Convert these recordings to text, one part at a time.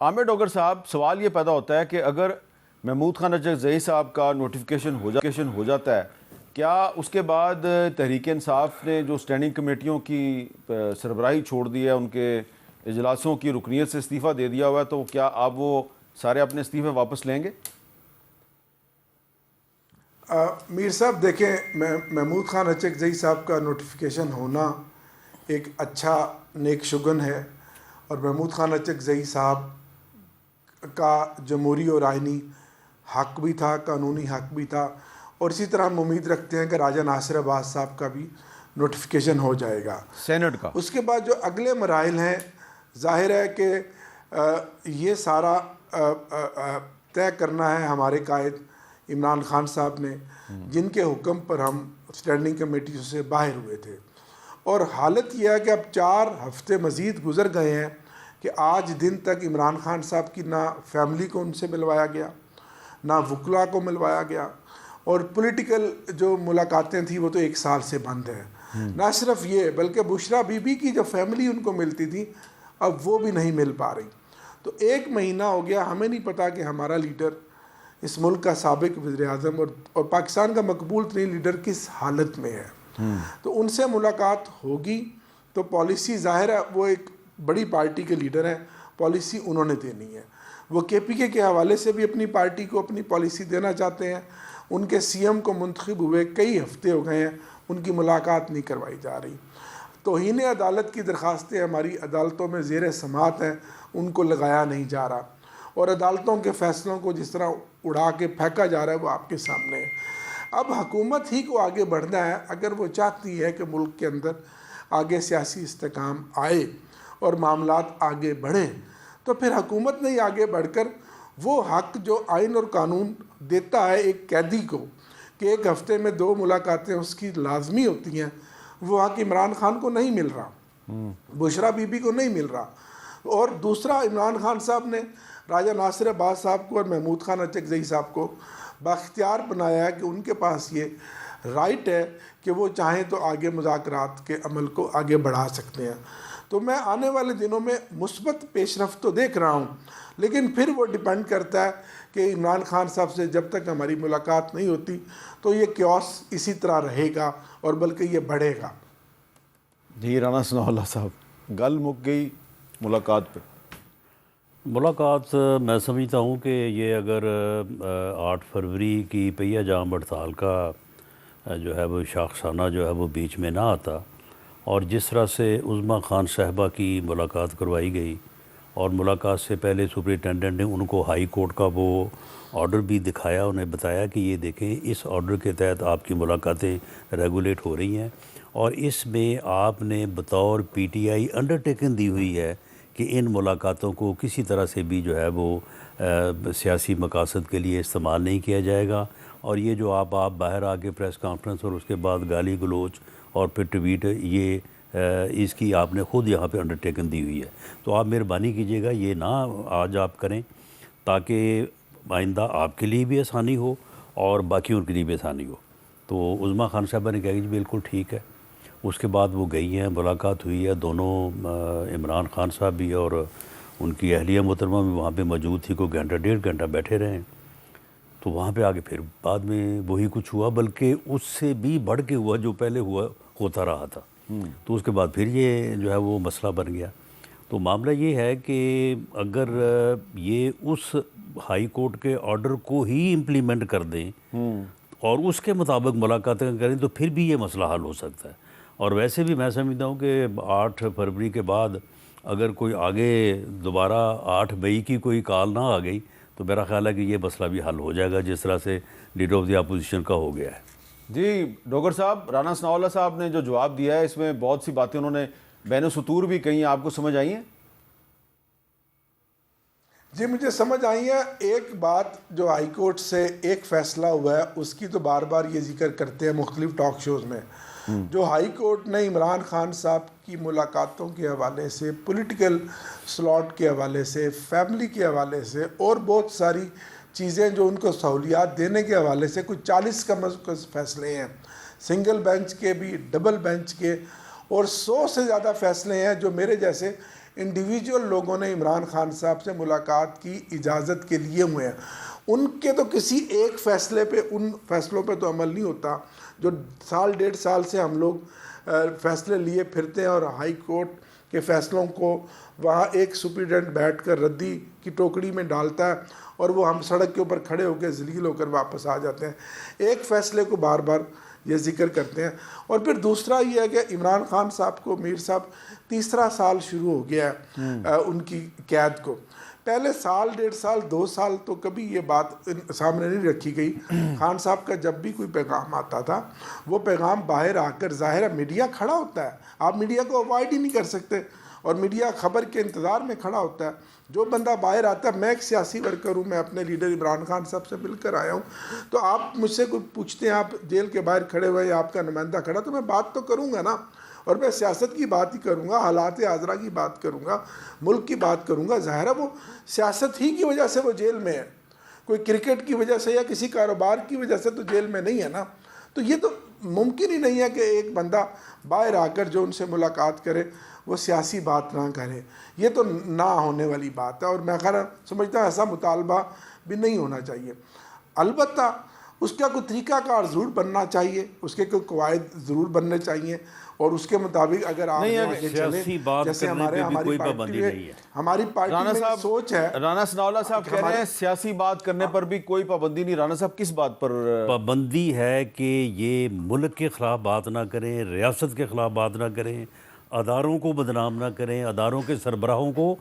عامر ڈوگر صاحب، سوال یہ پیدا ہوتا ہے کہ اگر محمود خان اچکزئی صاحب کا نوٹیفیکیشن ہو جاتا ہے، کیا اس کے بعد تحریک انصاف نے جو اسٹینڈنگ کمیٹیوں کی سربراہی چھوڑ دی ہے، ان کے اجلاسوں کی رکنیت سے استعفیٰ دے دیا ہوا ہے، تو کیا آپ وہ سارے اپنے استعفے واپس لیں گے؟ میر صاحب دیکھیں، محمود خان اچکزئی صاحب کا نوٹیفیکیشن ہونا ایک اچھا نیک شگن ہے، اور محمود خان اچکزئی صاحب کا جمہوری اور آئینی حق بھی تھا، قانونی حق بھی تھا، اور اسی طرح ہم امید رکھتے ہیں کہ راجہ ناصر عباس صاحب کا بھی نوٹیفیکیشن ہو جائے گا سینٹ کا۔ اس کے بعد جو اگلے مراحل ہیں، ظاہر ہے کہ یہ سارا طے کرنا ہے ہمارے قائد عمران خان صاحب نے، جن کے حکم پر ہم اسٹینڈنگ کمیٹیوں سے باہر ہوئے تھے، اور حالت یہ ہے کہ اب 4 ہفتے مزید گزر گئے ہیں کہ آج دن تک عمران خان صاحب کی نہ فیملی کو ان سے ملوایا گیا، نہ وکلاء کو ملوایا گیا، اور پولیٹیکل جو ملاقاتیں تھیں وہ تو 1 سال سے بند ہیں۔ نہ صرف یہ بلکہ بشرا بی بی کی جو فیملی ان کو ملتی تھی اب وہ بھی نہیں مل پا رہی۔ تو 1 مہینہ ہو گیا، ہمیں نہیں پتا کہ ہمارا لیڈر، اس ملک کا سابق وزیر اعظم اور پاکستان کا مقبول ترین لیڈر کس حالت میں ہے۔ تو ان سے ملاقات ہوگی تو پالیسی، ظاہر ہے وہ ایک بڑی پارٹی کے لیڈر ہیں، پالیسی انہوں نے دینی ہے۔ وہ کے پی کے حوالے سے بھی اپنی پارٹی کو اپنی پالیسی دینا چاہتے ہیں۔ ان کے سی ایم کو منتخب ہوئے کئی ہفتے ہو گئے ہیں، ان کی ملاقات نہیں کروائی جا رہی۔ توہین عدالت کی درخواستیں ہماری عدالتوں میں زیر سماعت ہیں، ان کو لگایا نہیں جا رہا، اور عدالتوں کے فیصلوں کو جس طرح اڑا کے پھینکا جا رہا ہے وہ آپ کے سامنے ہے۔ اب حکومت ہی کو آگے بڑھنا ہے، اگر وہ چاہتی ہے کہ ملک کے اندر آگے سیاسی استحکام آئے اور معاملات آگے بڑھیں، تو پھر حکومت نے ہی آگے بڑھ کر وہ حق جو آئین اور قانون دیتا ہے ایک قیدی کو کہ 1 ہفتے میں 2 ملاقاتیں اس کی لازمی ہوتی ہیں، وہ حق عمران خان کو نہیں مل رہا، بشرا بی بی کو نہیں مل رہا۔ اور دوسرا، عمران خان صاحب نے راجہ ناصر عباس صاحب کو اور محمود خان اچکزئی صاحب کو بااختیار بنایا ہے کہ ان کے پاس یہ رائٹ ہے کہ وہ چاہیں تو آگے مذاکرات کے عمل کو آگے بڑھا سکتے ہیں۔ تو میں آنے والے دنوں میں مثبت پیش رفت تو دیکھ رہا ہوں، لیکن پھر وہ ڈیپینڈ کرتا ہے کہ عمران خان صاحب سے جب تک ہماری ملاقات نہیں ہوتی تو یہ کیوس اسی طرح رہے گا، اور بلکہ یہ بڑھے گا۔ جی رانا ثناء اللہ صاحب، گل مک گئی ملاقات پہ؟ ملاقات میں سمجھتا ہوں کہ یہ اگر 8 فروری کی پہیہ جام ہڑتال کا جو ہے وہ شاخسانہ جو ہے وہ بیچ میں نہ آتا، اور جس طرح سے عظمیٰ خان صاحبہ کی ملاقات کروائی گئی، اور ملاقات سے پہلے سپرنٹینڈنٹ نے ان کو ہائی کورٹ کا وہ آرڈر بھی دکھایا، انہیں بتایا کہ یہ دیکھیں اس آرڈر کے تحت آپ کی ملاقاتیں ریگولیٹ ہو رہی ہیں، اور اس میں آپ نے بطور پی ٹی آئی انڈرٹیکن دی ہوئی ہے کہ ان ملاقاتوں کو کسی طرح سے بھی جو ہے وہ سیاسی مقاصد کے لیے استعمال نہیں کیا جائے گا، اور یہ جو آپ باہر آگے پریس کانفرنس اور اس کے بعد گالی گلوچ اور پھر ٹویٹ، یہ اس کی آپ نے خود یہاں پہ انڈرٹیکن دی ہوئی ہے۔ تو آپ مہربانی کیجیے گا یہ نہ آج آپ کریں، تاکہ آئندہ آپ کے لیے بھی آسانی ہو اور باقیوں کے لیے بھی آسانی ہو۔ تو عظمیٰ خان صاحبہ نے کہا کہ جی بالکل ٹھیک ہے۔ اس کے بعد وہ گئی ہیں، ملاقات ہوئی ہے، دونوں عمران خان صاحب بھی اور ان کی اہلیہ محترمہ بھی وہاں پہ موجود تھی، کوئی گھنٹہ 1.5 گھنٹہ بیٹھے رہے ہیں۔ تو وہاں پہ آگے پھر بعد میں وہی کچھ ہوا، بلکہ اس سے بھی بڑھ کے ہوا جو پہلے ہوتا رہا تھا۔ تو اس کے بعد پھر یہ جو ہے وہ مسئلہ بن گیا۔ تو معاملہ یہ ہے کہ اگر یہ اس ہائی کورٹ کے آرڈر کو ہی امپلیمنٹ کر دیں اور اس کے مطابق ملاقاتیں کریں تو پھر بھی یہ مسئلہ حل ہو سکتا ہے۔ اور ویسے بھی میں سمجھتا ہوں کہ 8 فروری کے بعد اگر کوئی آگے دوبارہ 8 مئی کی کوئی کال نہ آ گئی تو میرا خیال ہے کہ یہ مسئلہ بھی حل ہو جائے گا، جس طرح سے لیڈر آف دی اپوزیشن کا ہو گیا ہے۔ جی ڈوگر صاحب، رانا ثناء اللہ صاحب نے جو جواب دیا ہے اس میں بہت سی باتیں انہوں نے بین السطور بھی کہیں، آپ کو سمجھ آئی ہیں؟ جی مجھے سمجھ آئی ہے۔ ایک بات جو ہائی کورٹ سے ایک فیصلہ ہوا ہے اس کی تو بار بار یہ ذکر کرتے ہیں مختلف ٹاک شوز میں، جو ہائی کورٹ نے عمران خان صاحب کی ملاقاتوں کے حوالے سے، پولیٹیکل سلاٹ کے حوالے سے، فیملی کے حوالے سے، اور بہت ساری چیزیں جو ان کو سہولیات دینے کے حوالے سے، کچھ 40 کم از کم فیصلے ہیں، سنگل بینچ کے بھی، ڈبل بینچ کے، اور 100 سے زیادہ فیصلے ہیں جو میرے جیسے انڈیویجول لوگوں نے عمران خان صاحب سے ملاقات کی اجازت کے لیے ہوئے ہیں. ان کے تو کسی ایک فیصلے پہ، ان فیصلوں پہ تو عمل نہیں ہوتا جو سال 1.5 سال سے ہم لوگ فیصلے لیے پھرتے ہیں، اور ہائی کورٹ کے فیصلوں کو وہاں ایک سپریڈنٹ بیٹھ کر ردی کی ٹوکری میں ڈالتا ہے اور وہ ہم سڑک کے اوپر کھڑے ہو کے ذلیل ہو کر واپس آ جاتے ہیں. ایک فیصلے کو بار بار یہ ذکر کرتے ہیں. اور پھر دوسرا یہ ہے کہ عمران خان صاحب کو، میر صاحب، 3 سال شروع ہو گیا ہے ان کی قید کو. پہلے سال 1.5 سال 2 سال تو کبھی یہ بات سامنے نہیں رکھی گئی. خان صاحب کا جب بھی کوئی پیغام آتا تھا وہ پیغام باہر آ کر، ظاہر ہے میڈیا کھڑا ہوتا ہے، آپ میڈیا کو اوائڈ ہی نہیں کر سکتے، اور میڈیا خبر کے انتظار میں کھڑا ہوتا ہے. جو بندہ باہر آتا ہے، میں ایک سیاسی ورکر ہوں، میں اپنے لیڈر عمران خان صاحب سے مل کر آیا ہوں، تو آپ مجھ سے کوئی پوچھتے ہیں، آپ جیل کے باہر کھڑے ہوئے ہیں، آپ کا نمائندہ کھڑا، تو میں بات تو کروں گا نا، اور میں سیاست کی بات ہی کروں گا، حالات حاضرہ کی بات کروں گا، ملک کی بات کروں گا. ظاہر ہے وہ سیاست ہی کی وجہ سے وہ جیل میں ہے، کوئی کرکٹ کی وجہ سے یا کسی کاروبار کی وجہ سے تو جیل میں نہیں ہے نا. تو یہ تو ممکن ہی نہیں ہے کہ ایک بندہ باہر آ کر جو ان سے ملاقات کرے وہ سیاسی بات نہ کرے. یہ تو نہ ہونے والی بات ہے، اور میں خیر سمجھتا ہوں ایسا مطالبہ بھی نہیں ہونا چاہیے. البتہ اس کا کوئی طریقہ کار ضرور بننا چاہیے، اس کے کوئی قواعد ضرور بننے چاہیے، اور اس کے مطابق اگر آپ آگے چلیں، جیسے ہماری پارٹی میں، ہماری پارٹی میں سوچ ہے. رانا ثناء اللہ صاحب کہہ رہے ہیں سیاسی بات کرنے پر بھی کوئی پابندی نہیں. رانا صاحب کس بات پر پابندی ہے؟ کہ یہ ملک کے خلاف بات نہ کریں، ریاست کے خلاف بات نہ کریں، اداروں کو بدنام نہ کریں، اداروں کے سربراہوں کو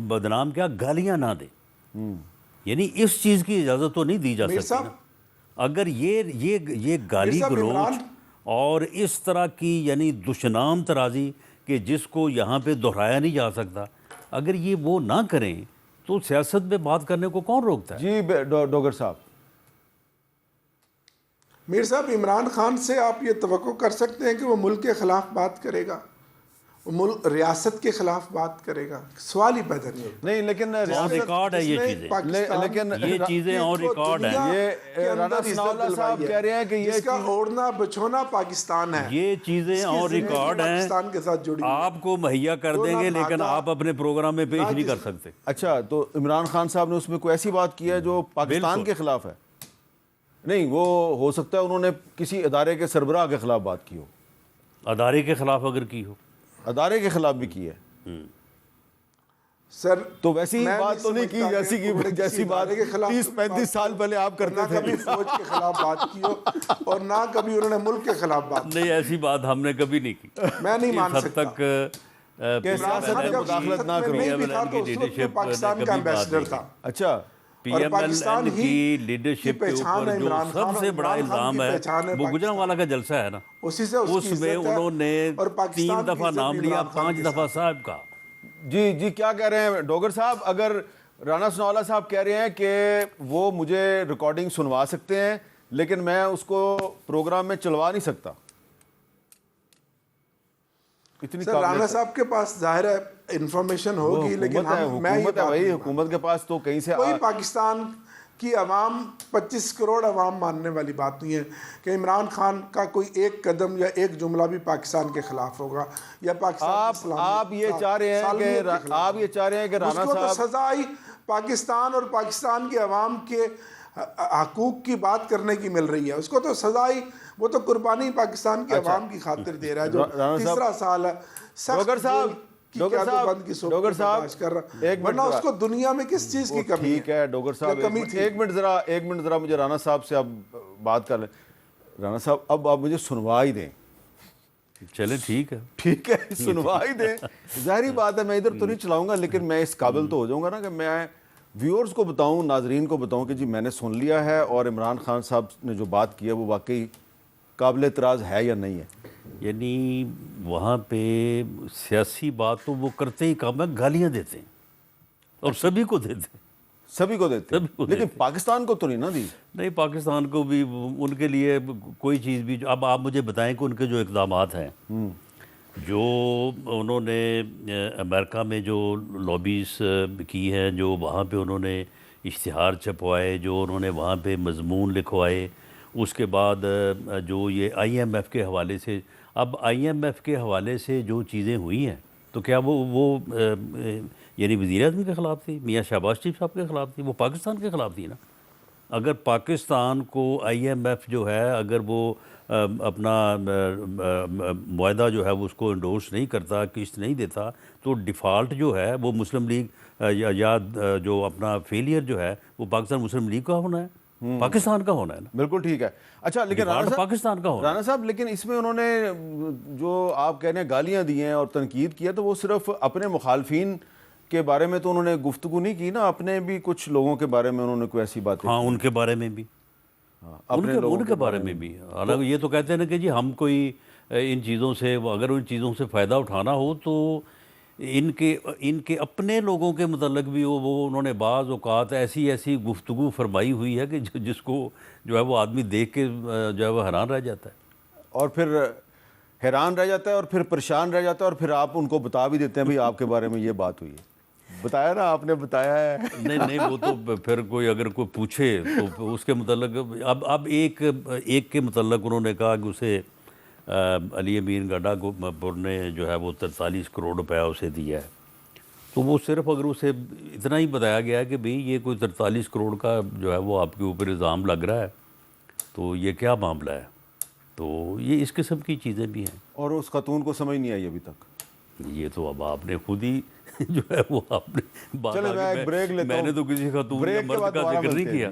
بدنام کیا، گالیاں نہ دیں. یعنی اس چیز کی اجازت تو نہیں دی جا سکتی نا. اگر یہ گالی گلوچ اور اس طرح کی یعنی دشنام ترازی کہ جس کو یہاں پہ دہرایا نہیں جا سکتا، اگر یہ وہ نہ کریں تو سیاست میں بات کرنے کو کون روکتا ہے؟ جی ڈوگر صاحب. میر صاحب، عمران خان سے آپ یہ توقع کر سکتے ہیں کہ وہ ملک کے خلاف بات کرے گا، ملک ریاست کے خلاف بات کرے گا؟ سوال ہی پیدا نہیں ہوتا. نہیں، لیکن ریکارڈ ہے یہ چیزیں، لیکن یہ چیزیں اور ریکارڈ ہیں. یہ رانا ثناء اللہ صاحب کہہ رہے ہیں کہ جس کا اوڑھنا بچھونا پاکستان ہے، یہ چیزیں اور ریکارڈ ہیں، پاکستان کے ساتھ جڑی، آپ کو مہیا کر دیں گے لیکن آپ اپنے پروگرام میں پیش نہیں کر سکتے. اچھا، تو عمران خان صاحب نے اس میں کوئی ایسی بات کی ہے جو پاکستان کے خلاف ہے؟ نہیں، وہ ہو سکتا ہے انہوں نے کسی ادارے کے سربراہ کے خلاف بات کی ہو. ادارے کے خلاف اگر کی ہو، ادارے کے خلاف بھی کی ہے سر، تو ویسی بات تو نہیں کی جیسی بات 30-35 سال پہلے آپ کرتے تھے. نہ کبھی فوج کے خلاف بات کی ہو اور نہ کبھی انہوں نے ملک کے خلاف بات کی. نہیں، ایسی بات ہم نے کبھی نہیں کی. میں نہیں مان سکتا تک کہ سیاست میں مداخلت نہ کرو. پاکستان کا ایمبیسڈر تھا. اچھا، پی ایم ایل این کی لیڈرشپ کے اوپر جو سب سے بڑا الزام ہے وہ گجرانوالہ کا جلسہ ہے نا، اس میں انہوں نے 3 دفعہ نام لیا، 5 دفعہ صاحب کا. جی کیا کہہ رہے ہیں ڈوگر صاحب؟ اگر رانا ثناء اللہ صاحب کہہ رہے ہیں کہ وہ مجھے ریکارڈنگ سنوا سکتے ہیں لیکن میں اس کو پروگرام میں چلوا نہیں سکتا. سر، رانا صاحب کے پاس ظاہر ہے انفارمیشن ہوگی، لیکن حکومت کے پاس تو کہیں سے کوئی پاکستان کی عوام 25 کروڑ عوام ماننے والی بات نہیں ہے کہ عمران خان کا کوئی ایک قدم یا ایک جملہ بھی پاکستان کے خلاف ہوگا یا پاکستان. آپ یہ چاہ رہے ہیں کہ رانا صاحب سزا ہی پاکستان اور پاکستان کے عوام کے حقوق کی بات کرنے کی مل رہی ہے، اس کو تو سزا ہی، وہ تو قربانی پاکستان کے عوام کی خاطر دے رہا ہے جو 3 سال ہے. ڈوگر صاحب ورنہ اس کو دنیا میں کس چیز کی کمی ہے؟ ٹھیک ہے ڈوگر صاحب، ایک منٹ ذرا مجھے رانا صاحب سے اب بات کر لیں. رانا صاحب، اب آپ مجھے سنوا ہی دیں. چلے ٹھیک ہے، سنوا ہی دیں. ظاہری بات ہے میں ادھر تو نہیں چلاؤں گا، لیکن میں اس قابل تو ہو جاؤں گا نا کہ میں ویورز کو بتاؤں، ناظرین کو بتاؤں کہ جی میں نے سن لیا ہے اور عمران خان صاحب نے جو بات کی ہے وہ واقعی قابل اعتراض ہے یا نہیں ہے. یعنی وہاں پہ سیاسی بات تو وہ کرتے ہی کام ہے، گالیاں دیتے ہیں اور سبھی کو دیتے ہیں لیکن پاکستان کو تو نہیں نا دی. نہیں، پاکستان کو بھی ان کے لیے کوئی چیز بھی. اب آپ مجھے بتائیں کہ ان کے جو اقدامات ہیں، جو انہوں نے امریکہ میں جو لابیز کی ہیں، جو وہاں پہ انہوں نے اشتہار چھپوائے، جو انہوں نے وہاں پہ مضمون لکھوائے، اس کے بعد جو یہ آئی ایم ایف کے حوالے سے، اب آئی ایم ایف کے حوالے سے جو چیزیں ہوئی ہیں تو کیا وہ یعنی وزیر اعظم کے خلاف تھی، میاں شہباز شریف صاحب کے خلاف تھی؟ وہ پاکستان کے خلاف تھی نا۔ اگر پاکستان کو آئی ایم ایف جو ہے اگر وہ اپنا معاہدہ جو ہے وہ اس کو انڈورس نہیں کرتا، قسط نہیں دیتا، تو ڈیفالٹ جو ہے وہ مسلم لیگ یا جو اپنا فیلئر جو ہے وہ پاکستان مسلم لیگ کا ہونا ہے، پاکستان کا ہونا ہے نا۔ بالکل ٹھیک ہے۔ اچھا لیکن ڈیفالٹ پاکستان کا ہونا ہے۔ رانا صاحب لیکن اس میں انہوں نے جو آپ کہہ رہے ہیں گالیاں دی ہیں اور تنقید کیا، تو وہ صرف اپنے مخالفین کے بارے میں تو انہوں نے گفتگو نہیں کی نا، اپنے بھی کچھ لوگوں کے بارے میں انہوں نے کوئی ایسی باتیں ہاں ان کے بارے میں بھی، ان کے بارے میں بھی۔ حالانکہ یہ تو کہتے ہیں نا کہ جی ہم کوئی ان چیزوں سے، اگر ان چیزوں سے فائدہ اٹھانا ہو تو ان کے اپنے لوگوں کے متعلق بھی وہ انہوں نے بعض اوقات ایسی گفتگو فرمائی ہوئی ہے کہ جس کو جو ہے وہ آدمی دیکھ کے جو ہے وہ حیران رہ جاتا ہے، اور پھر حیران رہ جاتا ہے اور پھر پریشان رہ جاتا ہے، اور پھر آپ ان کو بتا بھی دیتے ہیں بھئی آپ کے بارے میں یہ بات ہوئی ہے۔ بتایا نا آپ نے، بتایا ہے۔ نہیں وہ تو پھر کوئی اگر کوئی پوچھے تو اس کے متعلق اب ایک کے متعلق انہوں نے کہا کہ اسے علی امین گڈھا کو پور نے جو ہے وہ 43 کروڑ روپیہ اسے دیا ہے، تو وہ صرف اگر اسے اتنا ہی بتایا گیا کہ بھئی یہ کوئی 43 کروڑ کا جو ہے وہ آپ کے اوپر الزام لگ رہا ہے، تو یہ کیا معاملہ ہے، تو یہ اس قسم کی چیزیں بھی ہیں۔ اور اس خاتون کو سمجھ نہیں آئی ابھی تک۔ یہ تو اب آپ نے خود ہی جو ہے وہ آپ نے بات چلے میں ایک بریک لیتا ہوں، میں نے تو کسی خاتون یا مرد کا ذکر نہیں کیا۔